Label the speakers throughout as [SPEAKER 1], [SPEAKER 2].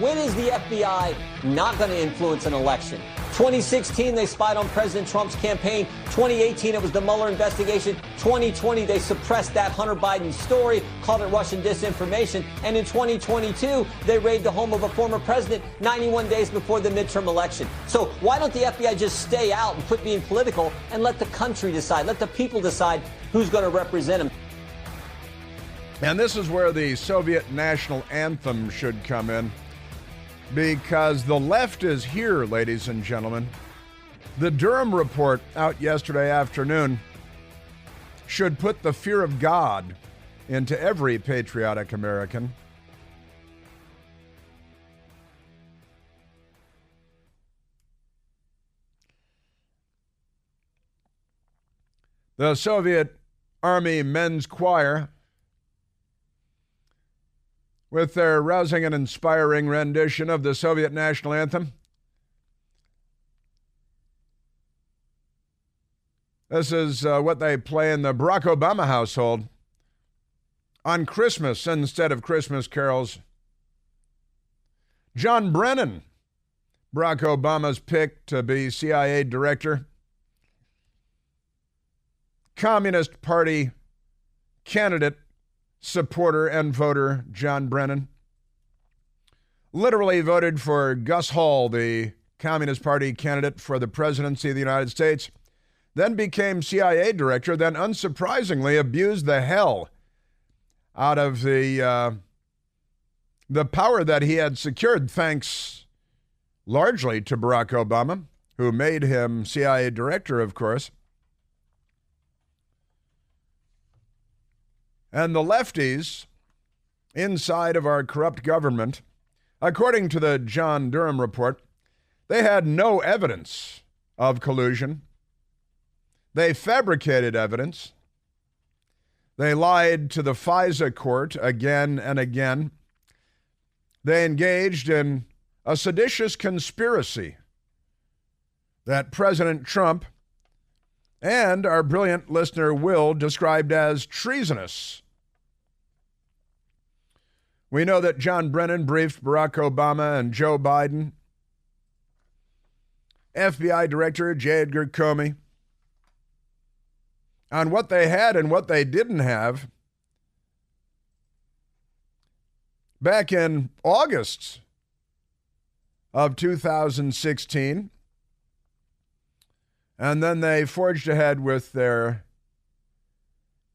[SPEAKER 1] When is the FBI not going to influence an election? 2016, they spied on President Trump's campaign. 2018, it was the Mueller investigation. 2020, they suppressed that Hunter Biden story, called it Russian disinformation. And in 2022, they raided the home of a former president 91 days before the midterm election. So why don't the FBI just stay out and quit being political and let the country decide, let the people decide who's going to represent them?
[SPEAKER 2] And this is where the Soviet national anthem should come in. Because the left is here, ladies and gentlemen. The Durham report out yesterday afternoon should put the fear of God into every patriotic American. The Soviet Army Men's Choir, with their rousing and inspiring rendition of the Soviet national anthem. This is what they play in the Barack Obama household on Christmas instead of Christmas carols. John Brennan, Barack Obama's pick to be CIA director. Communist Party candidate, supporter and voter John Brennan literally voted for Gus Hall, the Communist Party candidate for the presidency of the United States, then became CIA director, then unsurprisingly abused the hell out of the power that he had secured, thanks largely to Barack Obama, who made him CIA director, of course. And the lefties inside of our corrupt government, according to the John Durham report, they had no evidence of collusion. They fabricated evidence. They lied to the FISA court again and again. They engaged in a seditious conspiracy that President Trump and our brilliant listener Will described as treasonous. We know that John Brennan briefed Barack Obama and Joe Biden, FBI Director J. Edgar Comey, on what they had and what they didn't have back in August of 2016. And then they forged ahead with their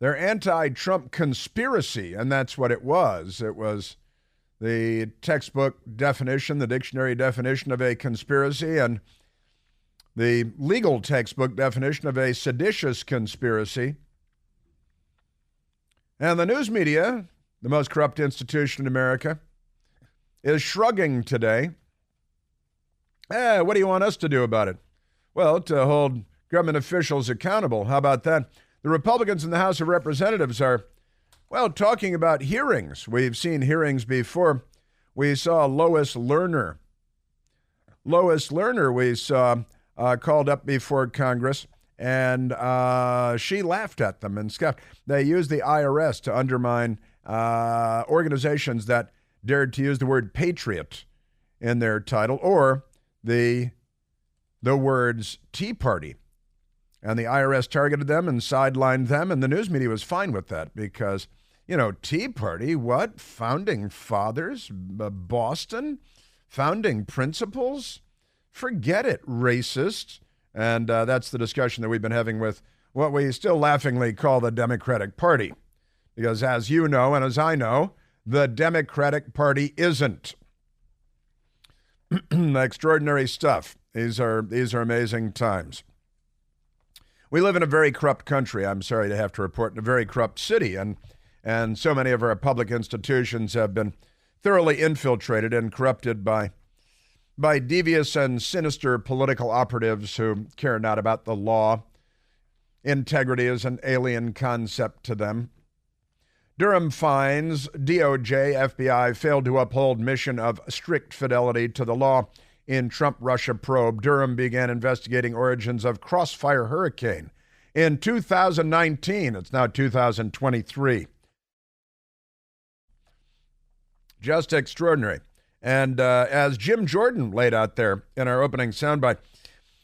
[SPEAKER 2] anti-Trump conspiracy, and that's what it was. It was the textbook definition, the dictionary definition of a conspiracy, and the legal textbook definition of a seditious conspiracy. And the news media, the most corrupt institution in America, is shrugging today. What do you want us to do about it? Well, to hold government officials accountable. How about that? The Republicans in the House of Representatives are, well, talking about hearings. We've seen hearings before. We saw Lois Lerner. We saw called up before Congress, and she laughed at them and scoffed. They used the IRS to undermine organizations that dared to use the word patriot in their title, or the words Tea Party. And the IRS targeted them and sidelined them, and the news media was fine with that because, Tea Party, what? Founding fathers? Boston? Founding principles? Forget it, racist. And that's the discussion that we've been having with what we still laughingly call the Democratic Party. Because as you know, and as I know, the Democratic Party isn't. Extraordinary stuff. These are amazing times. We live in a very corrupt country, I'm sorry to have to report, in a very corrupt city, and so many of our public institutions have been thoroughly infiltrated and corrupted by devious and sinister political operatives who care not about the law. Integrity is an alien concept to them. Durham finds DOJ, FBI failed to uphold mission of strict fidelity to the law in Trump-Russia probe. Durham began investigating origins of Crossfire Hurricane in 2019. It's now 2023. Just extraordinary. And as Jim Jordan laid out there in our opening soundbite,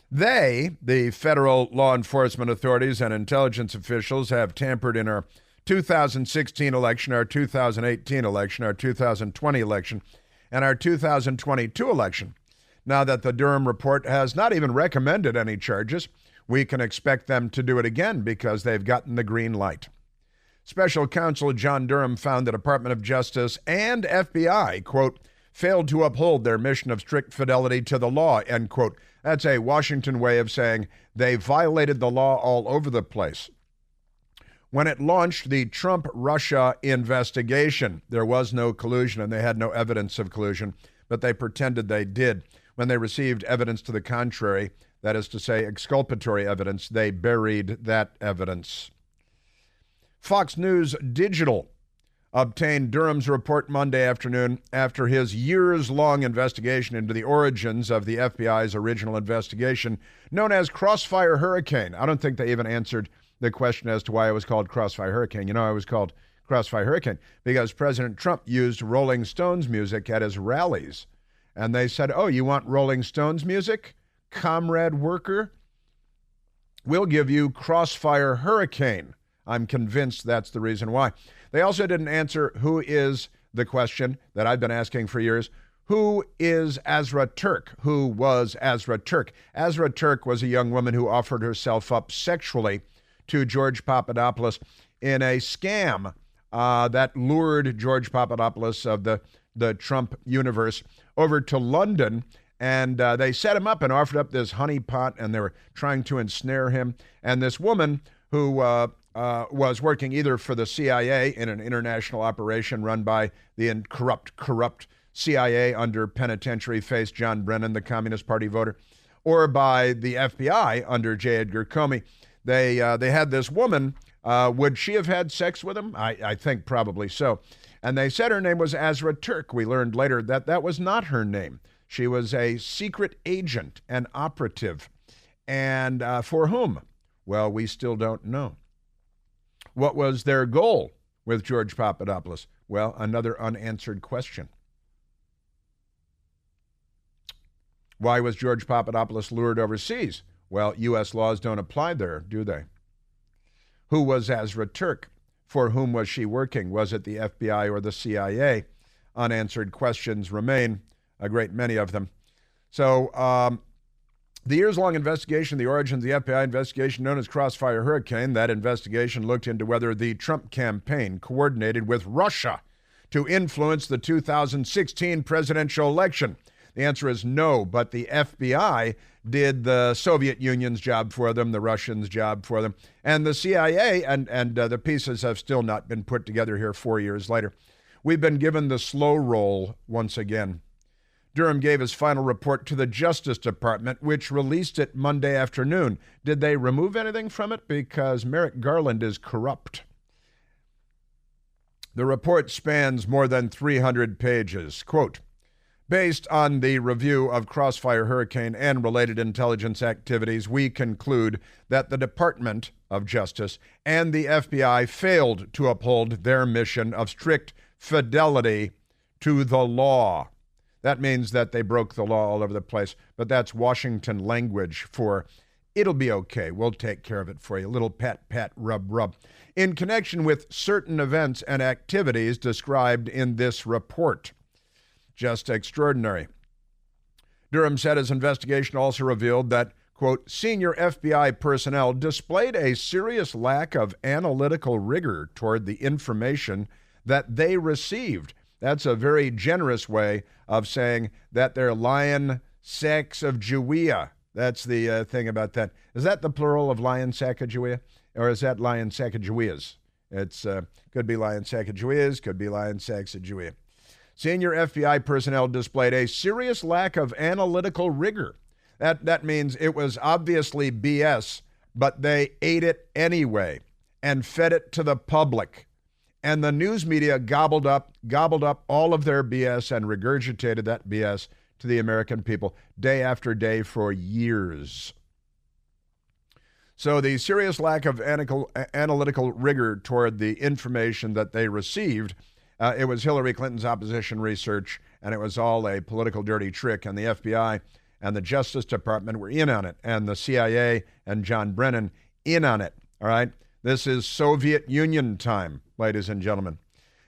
[SPEAKER 2] they, the federal law enforcement authorities and intelligence officials, have tampered in our 2016 election, our 2018 election, our 2020 election, and our 2022 election. Now that the Durham report has not even recommended any charges, we can expect them to do it again because they've gotten the green light. Special counsel John Durham found the Department of Justice and FBI, quote, failed to uphold their mission of strict fidelity to the law, end quote. That's a Washington way of saying they violated the law all over the place. When it launched the Trump-Russia investigation, there was no collusion and they had no evidence of collusion, but they pretended they did. When they received evidence to the contrary, that is to say, exculpatory evidence, they buried that evidence. Fox News Digital obtained Durham's report Monday afternoon after his years-long investigation into the origins of the FBI's original investigation, known as Crossfire Hurricane. I don't think they even answered the question as to why it was called Crossfire Hurricane. You know, it was called Crossfire Hurricane because President Trump used Rolling Stones music at his rallies. And they said, oh, you want Rolling Stones music? Comrade worker? We'll give you Crossfire Hurricane. I'm convinced that's the reason why. They also didn't answer who is the question that I've been asking for years. Who is Azra Turk? Who was Azra Turk? Azra Turk was a young woman who offered herself up sexually to George Papadopoulos in a scam that lured George Papadopoulos of the Trump universe over to London. And they set him up and offered up this honeypot, and they were trying to ensnare him. And this woman who was working either for the CIA in an international operation run by the corrupt CIA under penitentiary face John Brennan, the Communist Party voter, or by the FBI under J. Edgar Comey. They had this woman. Would she have had sex with him? I think probably so. And they said her name was Azra Turk. We learned later that that was not her name. She was a secret agent, an operative. And for whom? Well, we still don't know. What was their goal with George Papadopoulos? Well, another unanswered question. Why was George Papadopoulos lured overseas? Well, U.S. laws don't apply there, do they? Who was Azra Turk? For whom was she working? Was it the FBI or the CIA? Unanswered questions remain, a great many of them. So, the years-long investigation, the origins of the FBI investigation known as Crossfire Hurricane, that investigation looked into whether the Trump campaign coordinated with Russia to influence the 2016 presidential election. The answer is no, but the FBI did the Soviet Union's job for them, the Russians' job for them, and the CIA, and the pieces have still not been put together here 4 years later. We've been given the slow roll once again. Durham gave his final report to the Justice Department, which released it Monday afternoon. Did they remove anything from it? Because Merrick Garland is corrupt. The report spans more than 300 pages. Quote, based on the review of Crossfire Hurricane and related intelligence activities, we conclude that the Department of Justice and the FBI failed to uphold their mission of strict fidelity to the law. That means that they broke the law all over the place, but that's Washington language for it'll be okay, we'll take care of it for you, little pat, pat, rub, rub, in connection with certain events and activities described in this report. Just extraordinary. Durham said his investigation also revealed that, quote, senior FBI personnel displayed a serious lack of analytical rigor toward the information that they received. That's a very generous way of saying that they're lion Sacagawea. That's the thing about that. Is that the plural of lion Sacagawea? Or is that lion Sacagaweas? It's could be lion Sacagaweas, could be lion Sacagawea. Senior FBI personnel displayed a serious lack of analytical rigor. That means it was obviously BS, but they ate it anyway and fed it to the public. And the news media gobbled up all of their BS and regurgitated that BS to the American people day after day for years. So the serious lack of analytical rigor toward the information that they received It was Hillary Clinton's opposition research, and it was all a political dirty trick, and the FBI and the Justice Department were in on it, and the CIA and John Brennan in on it, all right? This is Soviet Union time, ladies and gentlemen.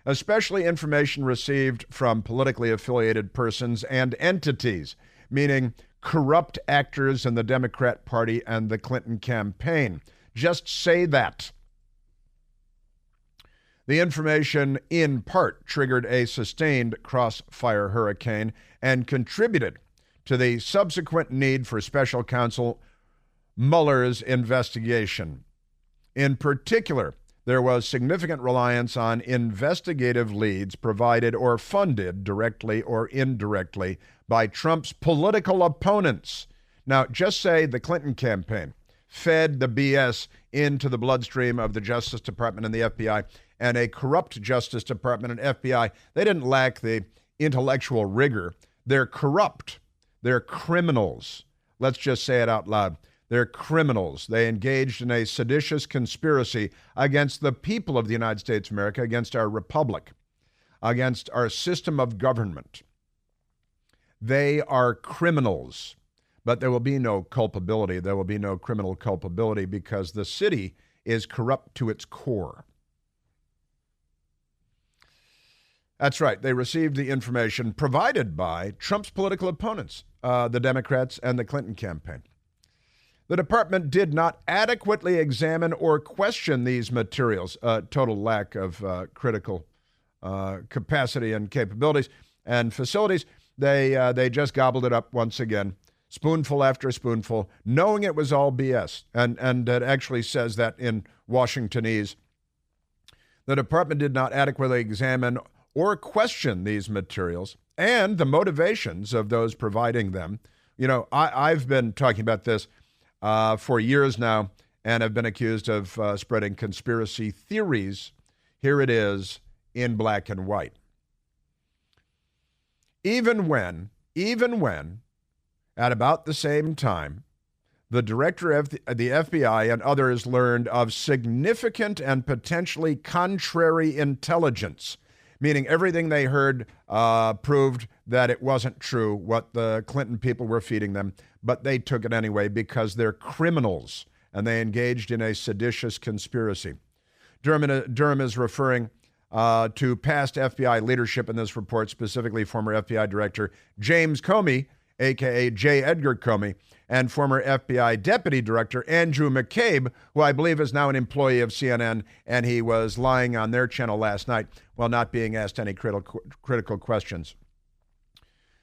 [SPEAKER 2] Especially information received from politically affiliated persons and entities, meaning corrupt actors in the Democrat Party and the Clinton campaign. Just say that. The information, in part, triggered a sustained crossfire hurricane and contributed to the subsequent need for special counsel Mueller's investigation. In particular, there was significant reliance on investigative leads provided or funded directly or indirectly by Trump's political opponents. Now, just say the Clinton campaign fed the BS into the bloodstream of the Justice Department and the FBI, and a corrupt Justice Department and FBI. They didn't lack the intellectual rigor. They're corrupt. They're criminals. Let's just say it out loud. They're criminals. They engaged in a seditious conspiracy against the people of the United States of America, against our republic, against our system of government. They are criminals, but there will be no culpability. There will be no criminal culpability because the city is corrupt to its core. That's right. They received the information provided by Trump's political opponents, the Democrats and the Clinton campaign. The department did not adequately examine or question these materials, total lack of critical capacity and capabilities and facilities. They just gobbled it up once again, spoonful after spoonful, knowing it was all BS. And it actually says that in Washingtonese. The department did not adequately examine or question these materials and the motivations of those providing them. You know, I've been talking about this for years now and have been accused of spreading conspiracy theories. Here it is in black and white. Even when, at about the same time, the director of the FBI and others learned of significant and potentially contrary intelligence, meaning everything they heard proved that it wasn't true what the Clinton people were feeding them, but they took it anyway because they're criminals and they engaged in a seditious conspiracy. Durham is referring to past FBI leadership in this report, specifically former FBI Director James Comey, a.k.a. J. Edgar Comey, and former FBI Deputy Director Andrew McCabe, who I believe is now an employee of CNN, and he was lying on their channel last night while not being asked any critical questions.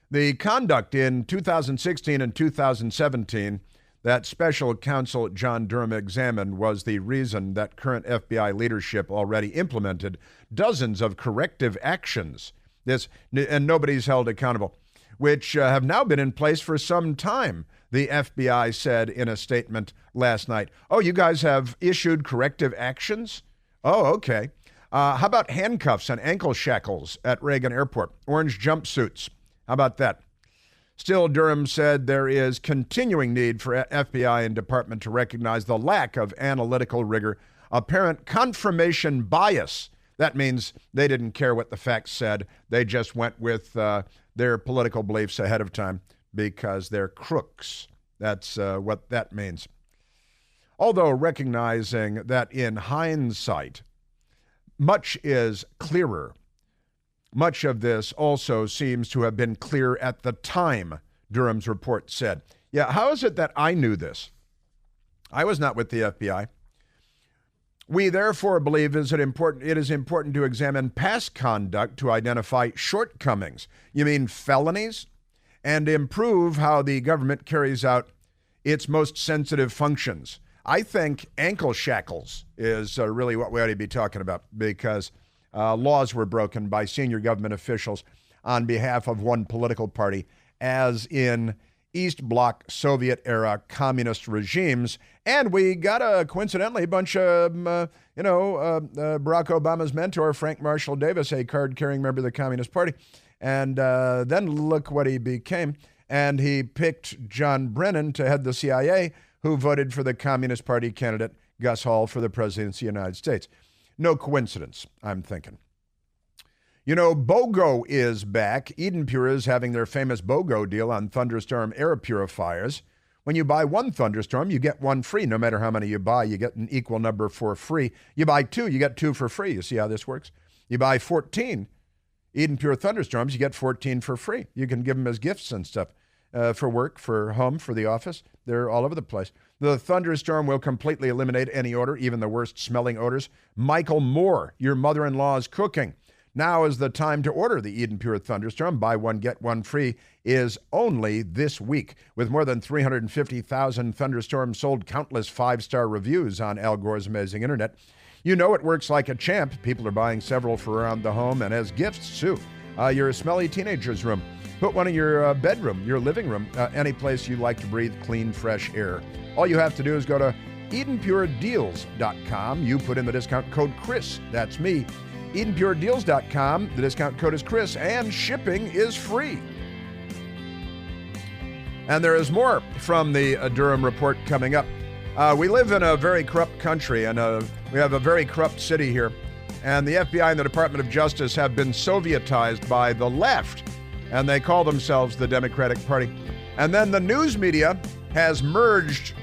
[SPEAKER 2] The conduct in 2016 and 2017 that special counsel John Durham examined was the reason that current FBI leadership already implemented dozens of corrective actions, and nobody's held accountable, which have now been in place for some time, the FBI said in a statement last night. Oh, you guys have issued corrective actions? Oh, okay. How about handcuffs and ankle shackles at Reagan Airport? Orange jumpsuits. How about that? Still, Durham said there is continuing need for FBI and department to recognize the lack of analytical rigor, apparent confirmation bias. That means they didn't care what the facts said. They just went with their political beliefs ahead of time because they're crooks. That's what that means. Although recognizing that in hindsight, much is clearer, much of this also seems to have been clear at the time, Durham's report said. Yeah, how is it that I knew this? I was not with the FBI. We therefore believe it is important to examine past conduct to identify shortcomings. You mean felonies? And improve how the government carries out its most sensitive functions. I think ankle shackles is really what we ought to be talking about because laws were broken by senior government officials on behalf of one political party, as in East Bloc Soviet-era communist regimes. And we got coincidentally, a bunch of, Barack Obama's mentor, Frank Marshall Davis, a card-carrying member of the Communist Party. And then look what he became. And he picked John Brennan to head the CIA, who voted for the Communist Party candidate, Gus Hall, for the presidency of the United States. No coincidence, I'm thinking. You know, BOGO is back. Eden Pure is having their famous BOGO deal on Thunderstorm air purifiers. When you buy one Thunderstorm, you get one free. No matter how many you buy, you get an equal number for free. You buy two, you get two for free. You see how this works? You buy 14 Eden Pure Thunderstorms, you get 14 for free. You can give them as gifts and stuff for work, for home, for the office. They're all over the place. The Thunderstorm will completely eliminate any odor, even the worst smelling odors. Michael Moore, your mother-in-law's cooking. Now is the time to order the Eden Pure Thunderstorm. Buy one, get one free is only this week. With more than 350,000 Thunderstorms sold, countless five-star reviews on Al Gore's amazing internet. You know it works like a champ. People are buying several for around the home and as gifts, too. Your smelly teenager's room. Put one in your bedroom, your living room, any place you like to breathe clean, fresh air. All you have to do is go to EdenPureDeals.com. You put in the discount code Chris. That's me. EdenPureDeals.com. The discount code is Chris, and shipping is free. And there is more from the Durham report coming up. We live in a very corrupt country, and we have a very corrupt city here. And the FBI and the Department of Justice have been Sovietized by the left, and they call themselves the Democratic Party. And then the news media has merged.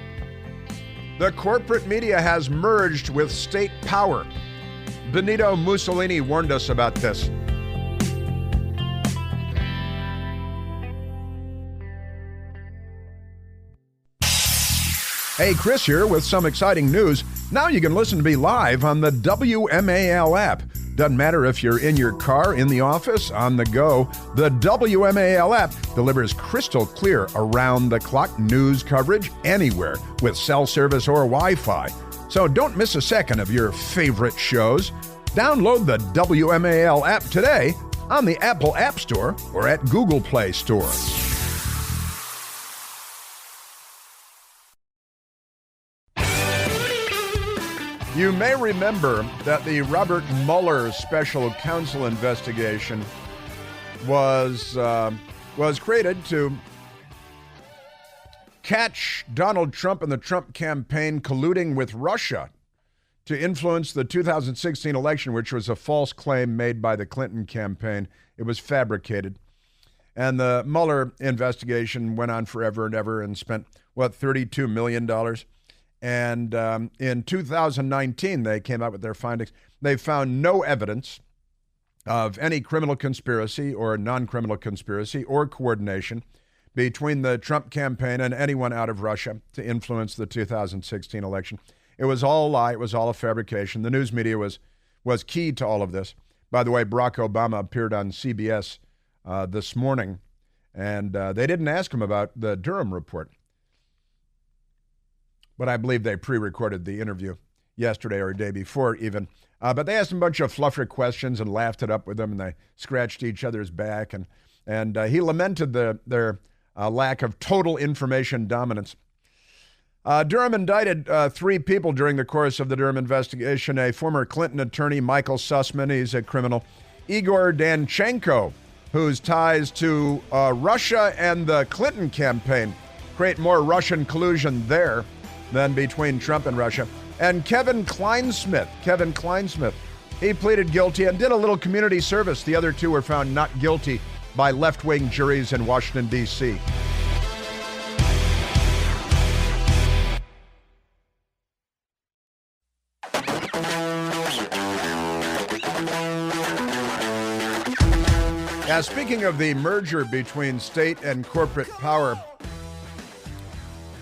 [SPEAKER 2] The corporate media has merged with state power. Benito Mussolini warned us about this. Hey, Chris here with some exciting news. Now you can listen to me live on the WMAL app. Doesn't matter if you're in your car, in the office, on the go. The WMAL app delivers crystal clear around-the-clock news coverage anywhere with cell service or Wi-Fi. So don't miss a second of your favorite shows. Download the WMAL app today on the Apple App Store or at Google Play Store. You may remember that the Robert Mueller special counsel investigation was created to catch Donald Trump and the Trump campaign colluding with Russia to influence the 2016 election, which was a false claim made by the Clinton campaign. It was fabricated. And the Mueller investigation went on forever and ever and spent, $32 million. And in 2019, they came out with their findings. They found no evidence of any criminal conspiracy or non-criminal conspiracy or coordination between the Trump campaign and anyone out of Russia to influence the 2016 election. It was all a lie. It was all a fabrication. The news media was key to all of this. By the way, Barack Obama appeared on CBS this morning, and they didn't ask him about the Durham report. But I believe they pre-recorded the interview yesterday or a day before even. But they asked him a bunch of fluffer questions and laughed it up with them, and they scratched each other's back. And he lamented their lack of total information dominance. Durham indicted 3 people during the course of the Durham investigation. A former Clinton attorney, Michael Sussman, he's a criminal. Igor Danchenko, whose ties to Russia and the Clinton campaign create more Russian collusion there than between Trump and Russia. And Kevin Kleinsmith, he pleaded guilty and did a little community service. The other 2 were found not guilty by left-wing juries in Washington, D.C. Now, speaking of the merger between state and corporate power,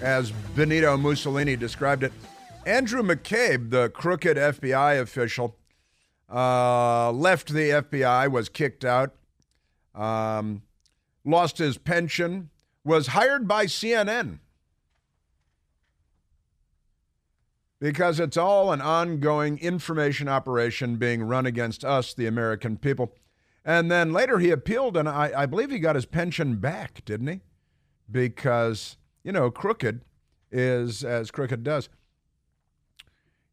[SPEAKER 2] as Benito Mussolini described it, Andrew McCabe, the crooked FBI official, left the FBI, was kicked out, lost his pension, was hired by CNN because it's all an ongoing information operation being run against us, the American people. And then later he appealed, and I believe he got his pension back, didn't he? Because, crooked is as crooked does.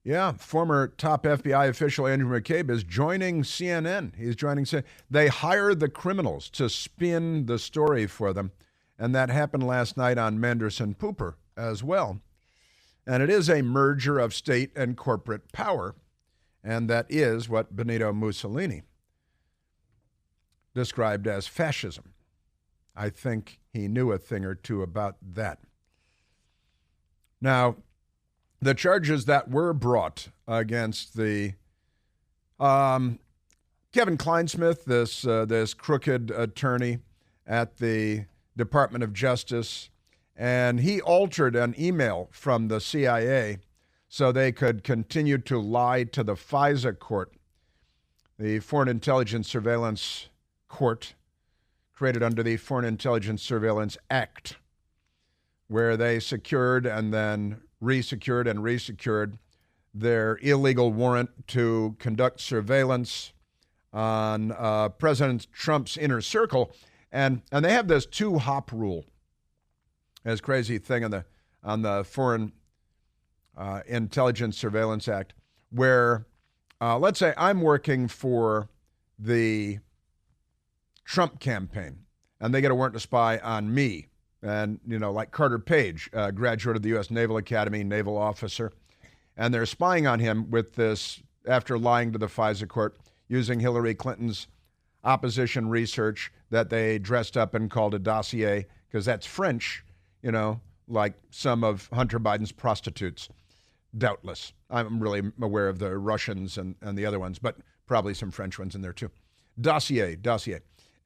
[SPEAKER 2] Yeah, former top FBI official Andrew McCabe is joining CNN. He's joining CNN. They hire the criminals to spin the story for them, and that happened last night on Manderson Pooper as well. And it is a merger of state and corporate power, and that is what Benito Mussolini described as fascism. I think he knew a thing or two about that. Now, the charges that were brought against the Kevin Kleinsmith, this crooked attorney at the Department of Justice, and he altered an email from the CIA so they could continue to lie to the FISA court, the Foreign Intelligence Surveillance Court, created under the Foreign Intelligence Surveillance Act, where they secured and then resecured and resecured their illegal warrant to conduct surveillance on President Trump's inner circle. And they have this two-hop rule, this crazy thing on the Foreign Intelligence Surveillance Act, where let's say I'm working for the Trump campaign, and they get a warrant to spy on me. And, like Carter Page, graduate of the U.S. Naval Academy, naval officer, and they're spying on him with this, after lying to the FISA court, using Hillary Clinton's opposition research that they dressed up and called a dossier, because that's French, like some of Hunter Biden's prostitutes, doubtless. I'm really aware of the Russians and the other ones, but probably some French ones in there too. Dossier.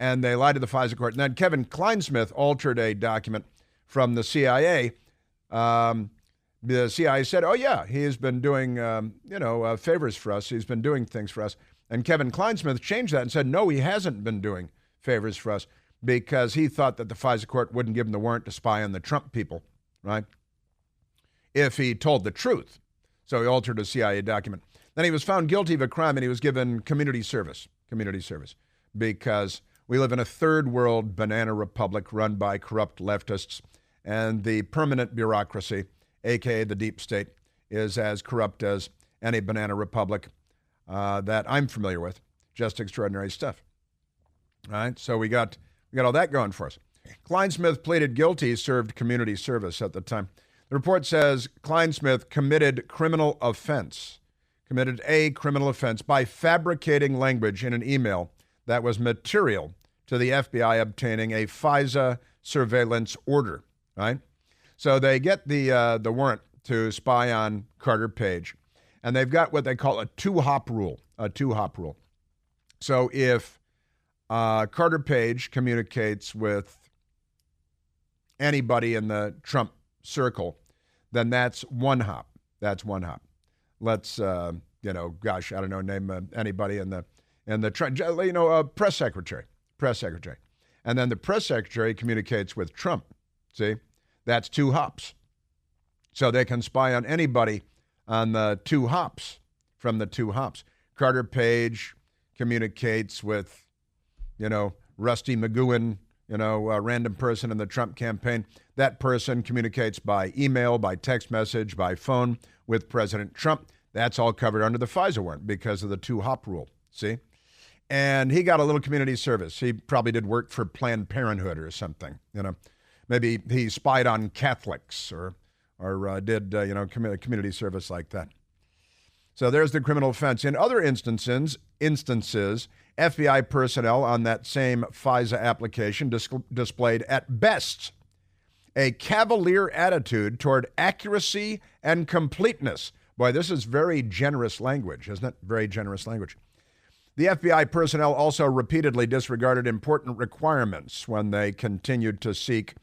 [SPEAKER 2] And they lied to the FISA court. And then Kevin Kleinsmith altered a document from the CIA. The CIA said, oh, yeah, he's been doing, favors for us. He's been doing things for us. And Kevin Kleinsmith changed that and said, no, he hasn't been doing favors for us, because he thought that the FISA court wouldn't give him the warrant to spy on the Trump people, right, if he told the truth. So he altered a CIA document. Then he was found guilty of a crime, and he was given community service, because we live in a third world banana republic run by corrupt leftists, and the permanent bureaucracy, a.k.a. the deep state, is as corrupt as any banana republic that I'm familiar with. Just extraordinary stuff. All right, so we got all that going for us. Kleinsmith pleaded guilty, served community service at the time. The report says Kleinsmith committed a criminal offense by fabricating language in an email that was material to the FBI obtaining a FISA surveillance order, right? So they get the warrant to spy on Carter Page, and they've got what they call a two-hop rule, So if Carter Page communicates with anybody in the Trump circle, then that's one hop. Let's, I don't know, name anybody in the press secretary. And then the press secretary communicates with Trump. See, that's two hops. So they can spy on anybody on the two hops, from the two hops. Carter Page communicates with, Rusty McGowan, a random person in the Trump campaign. That person communicates by email, by text message, by phone with President Trump. That's all covered under the FISA warrant because of the two-hop rule, see? And he got a little community service. He probably did work for Planned Parenthood or something, Maybe he spied on Catholics or did, community service like that. So there's the criminal offense. In other instances, FBI personnel on that same FISA application displayed at best a cavalier attitude toward accuracy and completeness. Boy, this is very generous language, isn't it? Very generous language. The FBI personnel also repeatedly disregarded important requirements when they continued to seek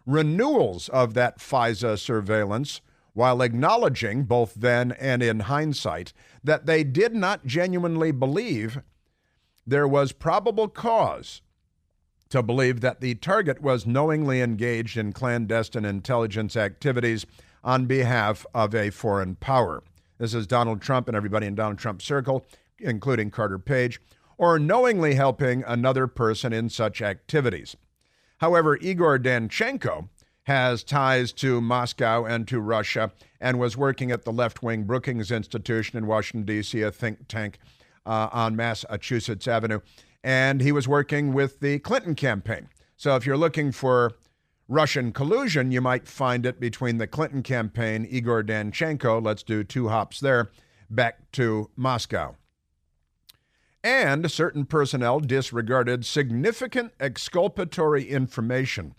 [SPEAKER 2] renewals of that FISA surveillance, while acknowledging, both then and in hindsight, that they did not genuinely believe there was probable cause to believe that the target was knowingly engaged in clandestine intelligence activities on behalf of a foreign power. This is Donald Trump and everybody in Donald Trump's circle, including Carter Page, or knowingly helping another person in such activities. However, Igor Danchenko has ties to Moscow and to Russia and was working at the left-wing Brookings Institution in Washington, D.C., a think tank on Massachusetts Avenue. And he was working with the Clinton campaign. So if you're looking for Russian collusion, you might find it between the Clinton campaign, Igor Danchenko, let's do two hops there, back to Moscow. And certain personnel disregarded significant exculpatory information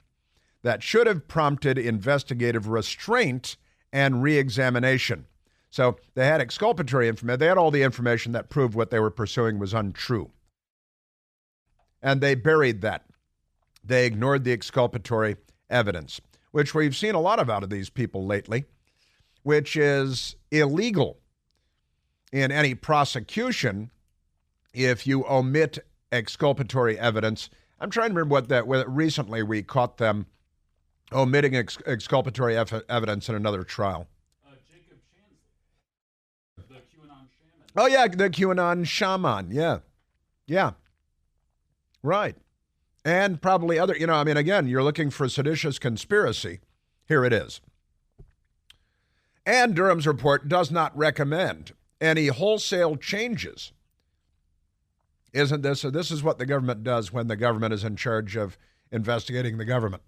[SPEAKER 2] that should have prompted investigative restraint and re-examination. So they had exculpatory information. They had all the information that proved what they were pursuing was untrue. And they buried that. They ignored the exculpatory evidence, which we've seen a lot of out of these people lately, which is illegal in any prosecution if you omit exculpatory evidence. I'm trying to remember recently we caught them omitting exculpatory evidence in another trial.
[SPEAKER 3] Jacob Chansley, the QAnon shaman.
[SPEAKER 2] Oh, yeah, the QAnon shaman. Yeah. Yeah. Right. And probably other, again, you're looking for seditious conspiracy. Here it is. And Durham's report does not recommend any wholesale changes. Isn't this? So this is what the government does when the government is in charge of investigating the government.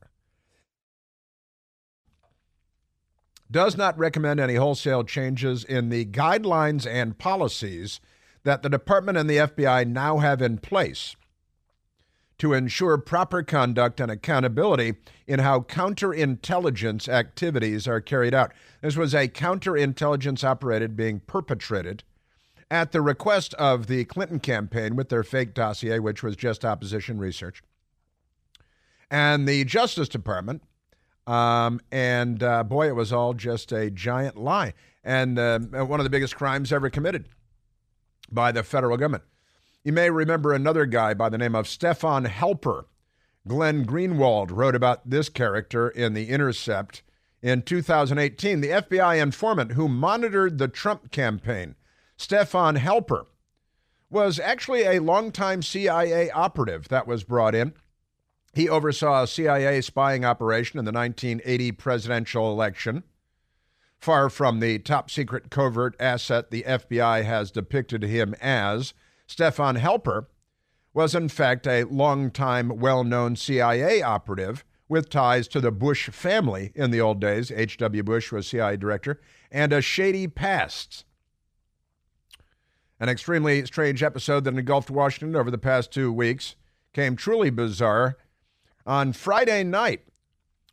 [SPEAKER 2] Does not recommend any wholesale changes in the guidelines and policies that the department and the FBI now have in place to ensure proper conduct and accountability in how counterintelligence activities are carried out. This was a counterintelligence operation being perpetrated at the request of the Clinton campaign with their fake dossier, which was just opposition research, and the Justice Department. Boy, it was all just a giant lie. And one of the biggest crimes ever committed by the federal government. You may remember another guy by the name of Stefan Halper. Glenn Greenwald wrote about this character in The Intercept in 2018. The FBI informant who monitored the Trump campaign, Stefan Halper, was actually a longtime CIA operative that was brought in. He oversaw a CIA spying operation in the 1980 presidential election. Far from the top-secret covert asset the FBI has depicted him as, Stefan Halper was in fact a longtime, well-known CIA operative with ties to the Bush family in the old days. H.W. Bush was CIA director, and a shady past. An extremely strange episode that engulfed Washington over the past 2 weeks came truly bizarre on Friday night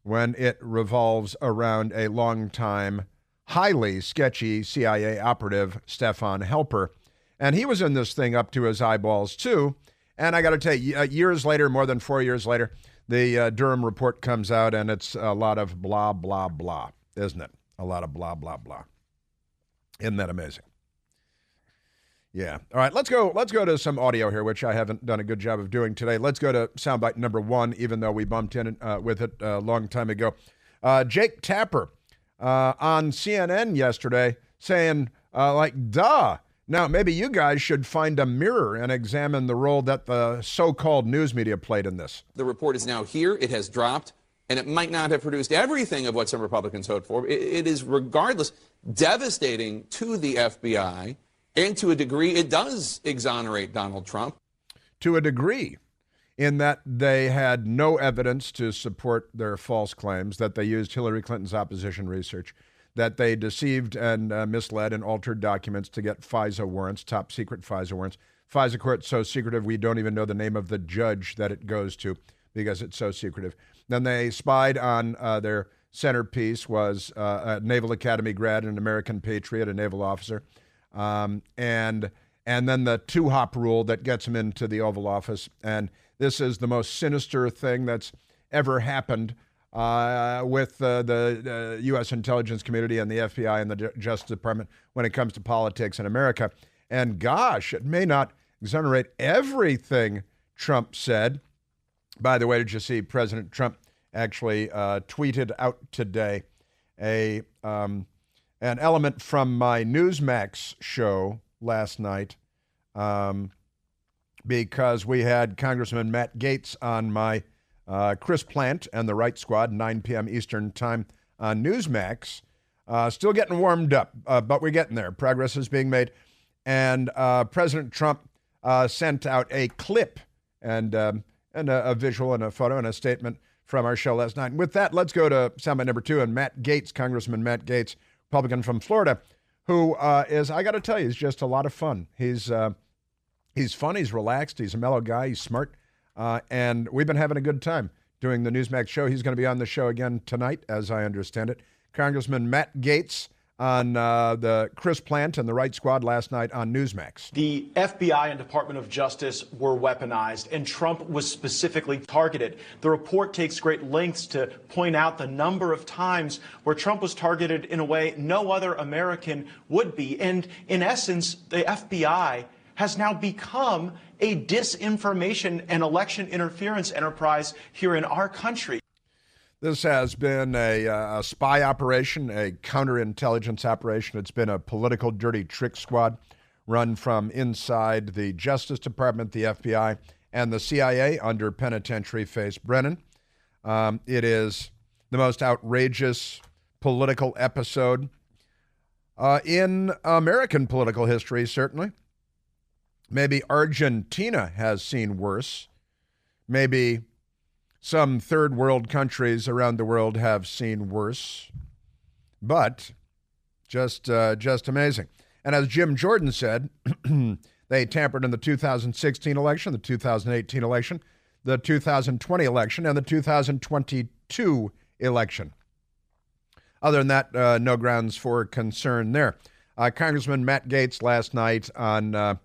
[SPEAKER 2] when it revolves around a longtime, highly sketchy CIA operative, Stefan Halper. And he was in this thing up to his eyeballs, too. And I got to tell you, years later, more than 4 years later, the Durham report comes out, and it's a lot of blah, blah, blah, isn't it? A lot of blah, blah, blah. Isn't that amazing? Yeah. All right, let's go to some audio here, which I haven't done a good job of doing today. Let's go to soundbite number 1, even though we bumped in with it a long time ago. Jake Tapper on CNN yesterday saying, duh. Now, maybe you guys should find a mirror and examine the role that the so-called news media played in this.
[SPEAKER 4] The report is now here. It has dropped, and it might not have produced everything of what some Republicans hoped for. It is, regardless, devastating to the FBI, and to a degree, it does exonerate Donald Trump.
[SPEAKER 2] To a degree, in that they had no evidence to support their false claims, that they used Hillary Clinton's opposition research, that they deceived and misled and altered documents to get FISA warrants, top secret FISA warrants. FISA court's so secretive we don't even know the name of the judge that it goes to because it's so secretive. Then they spied on their centerpiece was a Naval Academy grad, an American patriot, a naval officer. And then the two-hop rule that gets him into the Oval Office. And this is the most sinister thing that's ever happened with the U.S. intelligence community and the FBI and the Justice Department when it comes to politics in America. And gosh, it may not exonerate everything Trump said. By the way, did you see President Trump actually tweeted out today an element from my Newsmax show last night because we had Congressman Matt Gaetz on my Chris Plant and the Right Squad, 9 p.m. Eastern Time on Newsmax. Still getting warmed up, but we're getting there. Progress is being made. And President Trump sent out a clip and a visual and a photo and a statement from our show last night. And with that, let's go to soundbite number 2. And Matt Gaetz, Congressman Matt Gaetz, Republican from Florida, who is, I got to tell you, is just a lot of fun. He's He's fun, he's relaxed, he's a mellow guy, he's smart, and we've been having a good time doing the Newsmax show. He's going to be on the show again tonight, as I understand it. Congressman Matt Gaetz on the Chris Plant and the Right Squad last night on Newsmax.
[SPEAKER 5] The FBI and Department of Justice were weaponized, and Trump was specifically targeted. The report takes great lengths to point out the number of times where Trump was targeted in a way no other American would be. And in essence, the FBI has now become a disinformation and election interference enterprise here in our country.
[SPEAKER 2] This has been a spy operation, a counterintelligence operation. It's been a political dirty trick squad run from inside the Justice Department, the FBI, and the CIA under penitentiary face Brennan. It is the most outrageous political episode in American political history, certainly. Maybe Argentina has seen worse. Maybe some third world countries around the world have seen worse. But just amazing. And as Jim Jordan said, they tampered in the 2016 election, the 2018 election, the 2020 election, and the 2022 election. Other than that, no grounds for concern there. Congressman Matt Gaetz last night on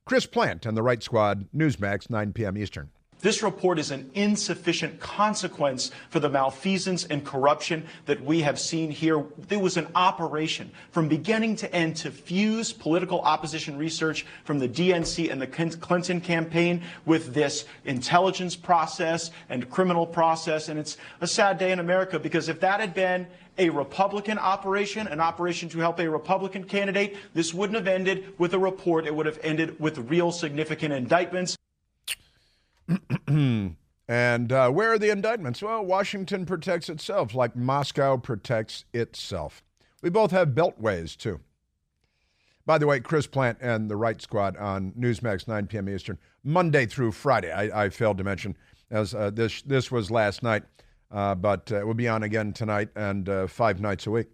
[SPEAKER 2] Chris Plant and the Right Squad, Newsmax, 9 p.m. Eastern.
[SPEAKER 5] This report is an insufficient consequence for the malfeasance and corruption that we have seen here. There was an operation from beginning to end to fuse political opposition research from the DNC and the Clinton campaign with this intelligence process and criminal process. And it's a sad day in America, because if that had been a Republican operation, an operation to help a Republican candidate, this wouldn't have ended with a report. It would have ended with real significant indictments.
[SPEAKER 2] And where are the indictments? Well, Washington protects itself like Moscow protects itself. We both have beltways, too. By the way, Chris Plant and the Right Squad on Newsmax, 9 p.m. Eastern, Monday through Friday. I failed to mention, as this was last night, but it will be on again tonight and 5 nights a week.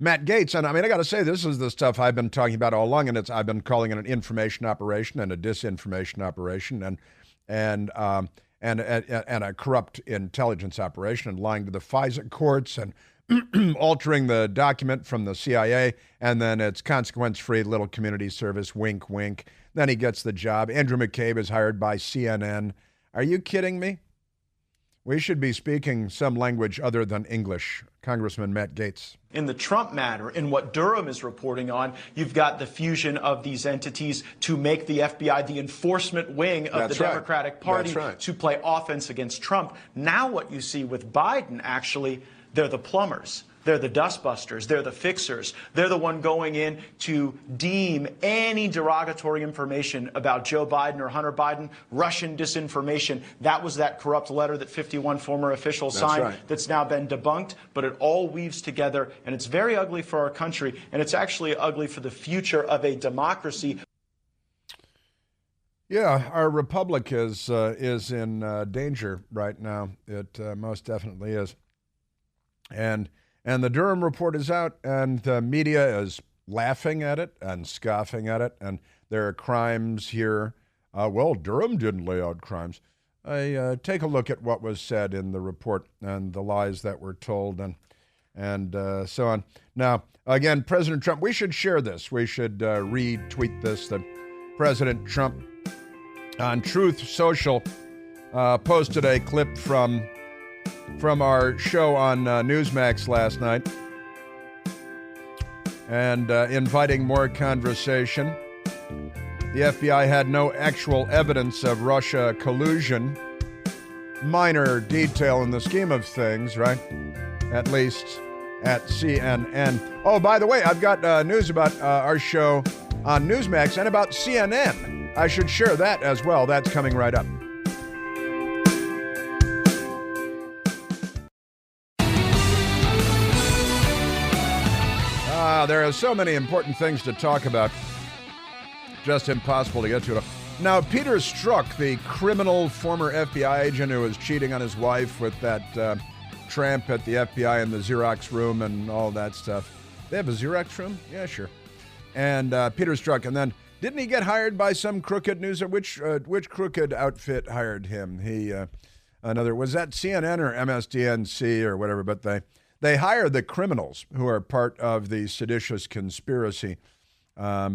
[SPEAKER 2] Matt Gaetz, and I mean, I got to say, this is the stuff I've been talking about all along, and I've been calling it an information operation and a disinformation operation and a corrupt intelligence operation, and lying to the FISA courts and altering the document from the CIA, and then it's consequence-free little community service, wink, wink. Then he gets the job. Andrew McCabe is hired by CNN. Are you kidding me? We should be speaking some language other than English. Congressman Matt Gaetz.
[SPEAKER 5] In the Trump matter, in what Durham is reporting on, you've got the fusion of these entities to make the FBI the enforcement wing of the Democratic Party to play offense against Trump. Now what you see with Biden, actually, they're the plumbers. They're the dustbusters. They're the fixers. They're the one going in to deem any derogatory information about Joe Biden or Hunter Biden Russian disinformation. That was that corrupt letter that 51 former officials signed that's now been debunked. But it all weaves together, and it's very ugly for our country, and it's actually ugly for the future of a democracy.
[SPEAKER 2] Yeah, our republic is in danger right now. It most definitely is. And the Durham report is out, and the media is laughing at it and scoffing at it, and there are crimes here. Well, Durham didn't lay out crimes. Take a look at what was said in the report and the lies that were told and so on. Now, again, President Trump, we should share this. We should retweet this. That President Trump on Truth Social posted a clip from our show on Newsmax last night, and inviting more conversation. The FBI had no actual evidence of Russia collusion. Minor detail in the scheme of things, right? At least at CNN. Oh, by the way, I've got news about our show on Newsmax and about CNN. I should share that as well. That's coming right up. There are so many important things to talk about. Just impossible to get to it. Now, Peter Strzok, the criminal former FBI agent who was cheating on his wife with that tramp at the FBI in the Xerox room and all that stuff. They have a Xerox room? Yeah, sure. And Peter Strzok, and then Didn't he get hired by some crooked news? Or which crooked outfit hired him? Was that CNN or MSDNC or whatever? But they hire the criminals who are part of the seditious conspiracy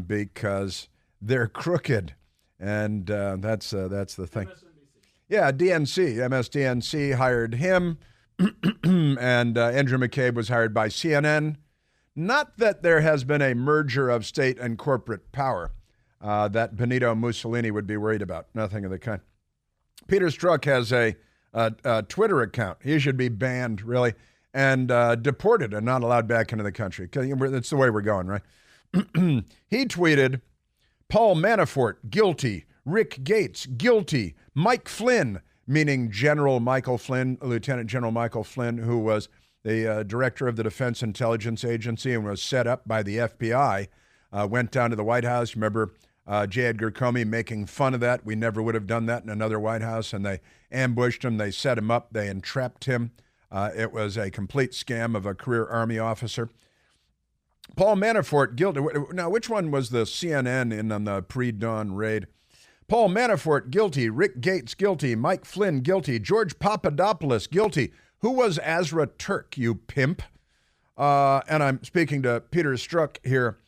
[SPEAKER 2] because they're crooked, and that's the thing. Yeah, MSDNC hired him, and Andrew McCabe was hired by CNN. Not that there has been a merger of state and corporate power that Benito Mussolini would be worried about. Nothing of the kind. Peter Strzok has a Twitter account. He should be banned, really, and deported and not allowed back into the country. That's the way we're going, right? He tweeted, Paul Manafort, guilty. Rick Gates, guilty. Mike Flynn, meaning General Michael Flynn, Lieutenant General Michael Flynn, who was the director of the Defense Intelligence Agency and was set up by the FBI, went down to the White House. Remember J. Edgar Comey making fun of that? We never would have done that in another White House. And they ambushed him. They set him up. They entrapped him. It was a complete scam of a career Army officer. Paul Manafort, guilty. Now, which one was the CNN on the pre-dawn raid? Paul Manafort, guilty. Rick Gates, guilty. Mike Flynn, guilty. George Papadopoulos, guilty. Who was Azra Turk, you pimp? And I'm speaking to Peter Strzok here.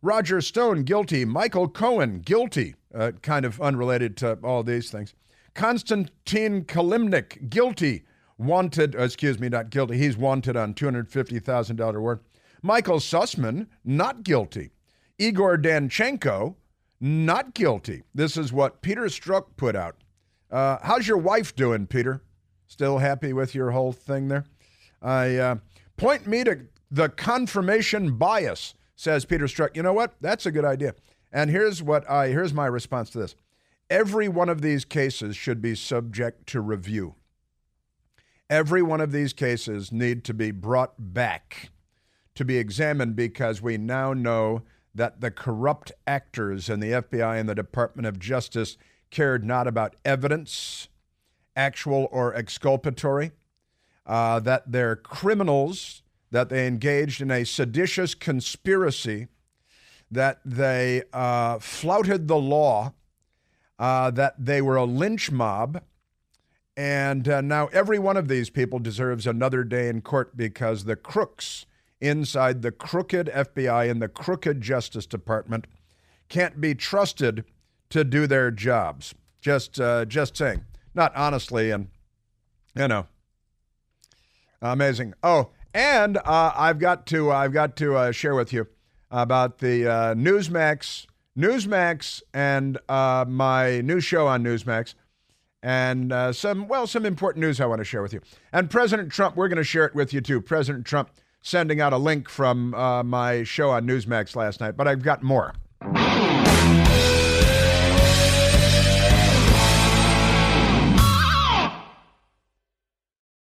[SPEAKER 2] Roger Stone, guilty. Michael Cohen, guilty. Kind of unrelated to all these things. Konstantin Kalimnik, guilty. Wanted, not guilty. He's wanted on $250,000 award. Michael Sussman, not guilty. Igor Danchenko, not guilty. This is what Peter Strzok put out. How's your wife doing, Peter? Still happy with your whole thing there? Point me to the confirmation bias, says Peter Strzok. You know what? That's a good idea. And here's my response to this. Every one of these cases should be subject to review. Every one of these cases need to be brought back to be examined because we now know that the corrupt actors in the FBI and the Department of Justice cared not about evidence, actual or exculpatory, that they're criminals, that they engaged in a seditious conspiracy, that they flouted the law, that they were a lynch mob, and now every one of these people deserves another day in court because the crooks inside the crooked FBI and the crooked Justice Department can't be trusted to do their jobs. Just saying. Not honestly, and, amazing. Oh, and I've got to share with you about the Newsmax and my new show on Newsmax, and some important news I want to share with you. And President Trump, we're going to share it with you too. President Trump sending out a link from my show on Newsmax last night, but I've got more.